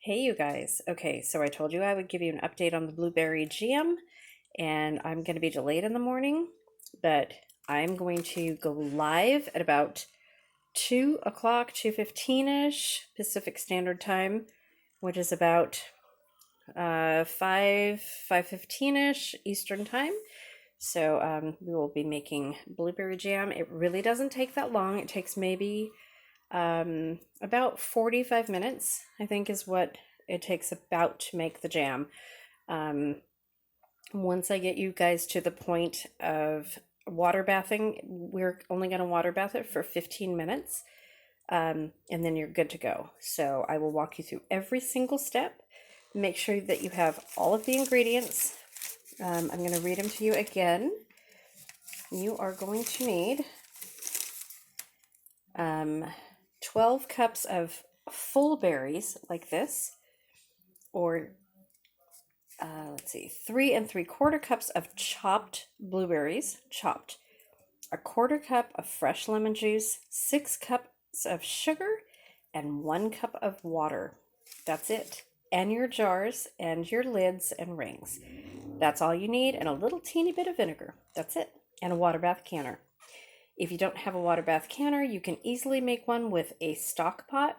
Hey you guys. Okay, so I told you I would give you an update on the blueberry jam, and I'm going to be delayed in the morning, but I'm going to go live at about 2 o'clock, 2:15-ish Pacific Standard Time, which is about 5:15-ish Eastern Time. So we will be making blueberry jam. It really doesn't take that long. It takes maybe about 45 minutes, I think, is what it takes about to make the jam. Once I get you guys to the point of water bathing, we're only going to water bath it for 15 minutes, and then you're good to go. So I will walk you through every single step. Make sure that you have all of the ingredients. I'm going to read them to you again. You are going to need 12 cups of full berries like this, or let's see, 3 3/4 cups of chopped blueberries, chopped, a 1/4 cup of fresh lemon juice, 6 cups of sugar, and 1 cup of water. That's it. And your jars and your lids and rings. That's all you need, and a little teeny bit of vinegar. That's it. And a water bath canner. If you don't have a water bath canner, you can easily make one with a stock pot.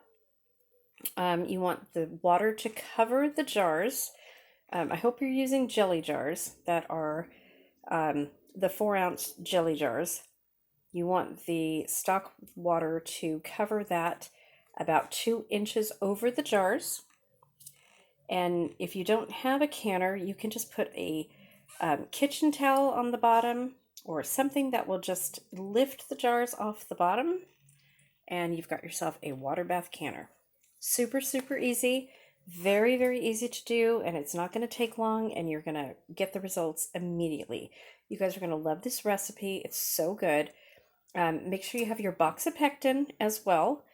You want the water to cover the jars. I hope you're using jelly jars that are the 4-ounce jelly jars. You want the stock water to cover that about 2 inches over the jars. And if you don't have a canner, you can just put a kitchen towel on the bottom or something that will just lift the jars off the bottom, and you've got yourself a water bath canner. Super, super easy. Very, very easy to do, and it's not going to take long, and you're going to get the results immediately. You guys are going to love this recipe. It's so good. Make sure you have your Boxapectin as well.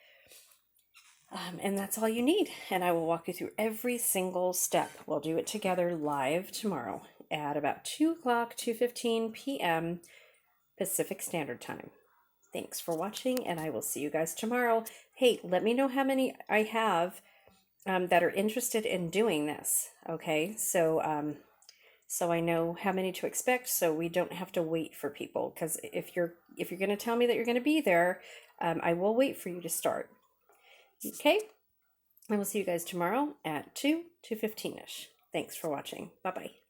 And that's all you need. And I will walk you through every single step. We'll do it together live tomorrow at about 2 o'clock, 2:15 p.m. Pacific Standard Time. Thanks for watching, and I will see you guys tomorrow. Hey, let me know how many I have that are interested in doing this. Okay, so so I know how many to expect, so we don't have to wait for people. Because if you're going to tell me that you're going to be there, I will wait for you to start. Okay, I will see you guys tomorrow at 2:15-ish. Thanks for watching. Bye bye.